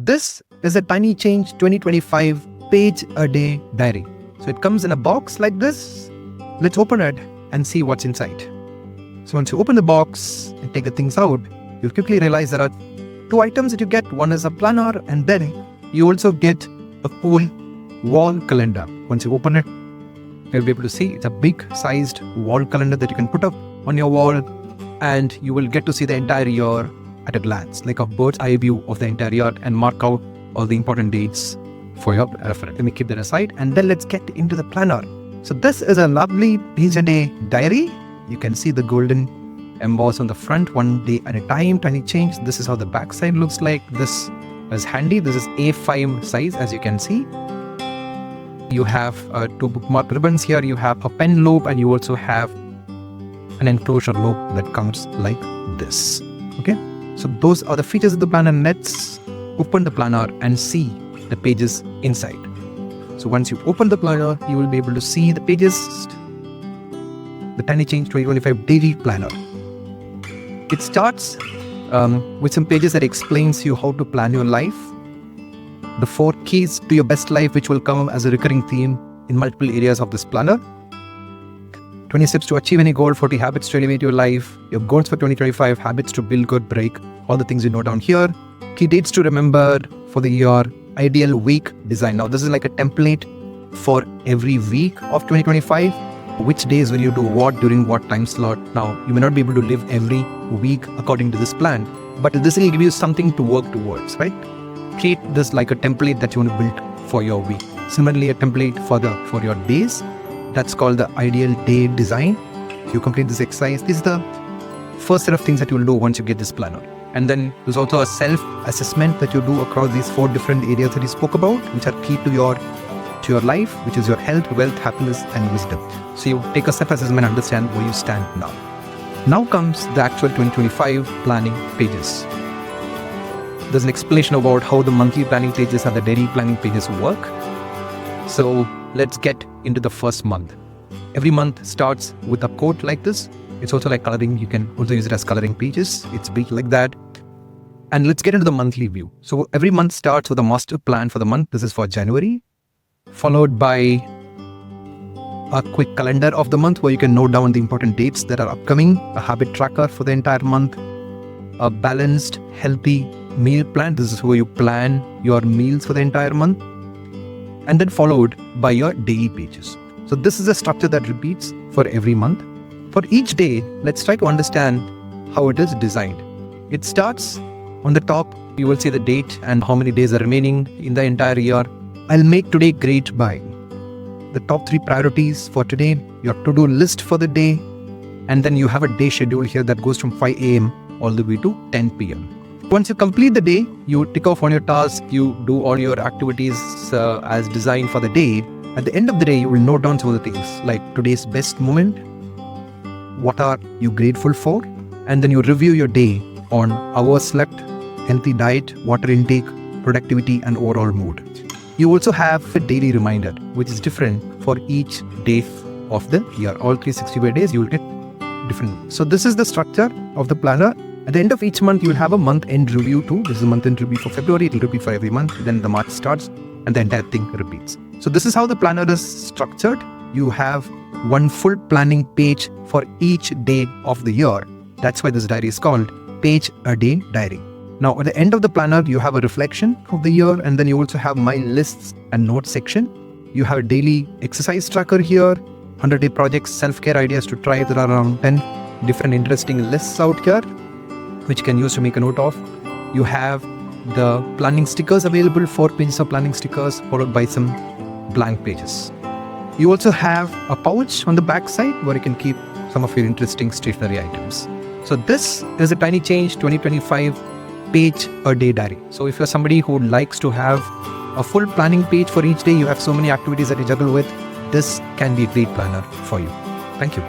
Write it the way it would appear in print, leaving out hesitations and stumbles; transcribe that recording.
This is a TinyChange 2025 page-a-day diary. So it comes in a box like this. Let's open it and see what's inside. So once you open the box and take the things out, you'll quickly realize there are two items that you get. One is a planner, and then you also get a cool wall calendar. Once you open it, you'll be able to see it's a big sized wall calendar that you can put up on your wall, and you will get to see the entire year at a glance, like a bird's eye view of the entire year, and mark out all the important dates for your reference. Let me keep that aside, and then let's get into the planner. So this is a lovely page-a-day diary. You can see the golden emboss on the front, one day at a time, TinyChange. This is how the back side looks like. This is handy. This is A5 size, as you can see. You have two bookmark ribbons here. You have a pen loop, and you also have an enclosure loop that comes like this. Okay, so those are the features of the planner. Let's open the planner and see the pages inside. So once you open the planner, you will be able to see the pages. The TinyChange 2025 daily planner. It starts with some pages that explains you how to plan your life, the 4 keys to your best life, which will come as a recurring theme in multiple areas of this planner. 20 steps to achieve any goal, 40 habits to elevate your life, your goals for 2025, habits to build, good, break, all the things you note down here. Key dates to remember for the year, ideal week design. Now this is like a template for every week of 2025. Which days will you do what during what time slot? Now you may not be able to live every week according to this plan, but this will give you something to work towards, right? Treat this like a template that you want to build for your week. Similarly, a template for your days. That's called the ideal day design. You complete this exercise. This is the first set of things that you will do once you get this planner. And then there's also a self-assessment that you do across these 4 different areas that you spoke about, which are key to your life, which is your health, wealth, happiness, and wisdom. So you take a self-assessment and understand where you stand now. Now comes the actual 2025 planning pages. There's an explanation about how the monthly planning pages and the daily planning pages work. So let's get into the first month. Every month starts with a quote like this. It's also like coloring. You can also use it as coloring pages. It's big like that. And let's get into the monthly view. So every month starts with a master plan for the month. This is for January, followed by a quick calendar of the month where you can note down the important dates that are upcoming, a habit tracker for the entire month, a balanced, healthy meal plan. This is where you plan your meals for the entire month, and then followed by your daily pages. So this is a structure that repeats for every month. For each day, let's try to understand how it is designed. It starts on the top. You will see the date and how many days are remaining in the entire year. I'll make today great by the top 3 priorities for today, your to-do list for the day, and then you have a day schedule here that goes from 5 a.m. all the way to 10 p.m. Once you complete the day, you tick off on your task, you do all your activities as designed for the day. At the end of the day, you will note down some of the things like today's best moment, what are you grateful for, and then you review your day on hours slept, healthy diet, water intake, productivity, and overall mood. You also have a daily reminder, which is different for each day of the year. All 365 days, you will get different. So this is the structure of the planner. At the end of each month, you will have a month-end review too. This is a month-end review for February. It will repeat for every month. Then the March starts, and the entire thing repeats. So this is how the planner is structured. You have one full planning page for each day of the year. That's why this diary is called Page-a-Day Diary. Now, at the end of the planner, you have a reflection of the year, and then you also have my lists and notes section. You have a daily exercise tracker here, 100-day projects, self-care ideas to try. There are around 10 different interesting lists out here, which you can use to make a note of. You have the planning stickers available, 4 pages of planning stickers, followed by some blank pages. You also have a pouch on the back side where you can keep some of your interesting stationery items. So this is a TinyChange 2025 page-a-day diary. So if you're somebody who likes to have a full planning page for each day, you have so many activities that you juggle with, this can be a great planner for you. Thank you.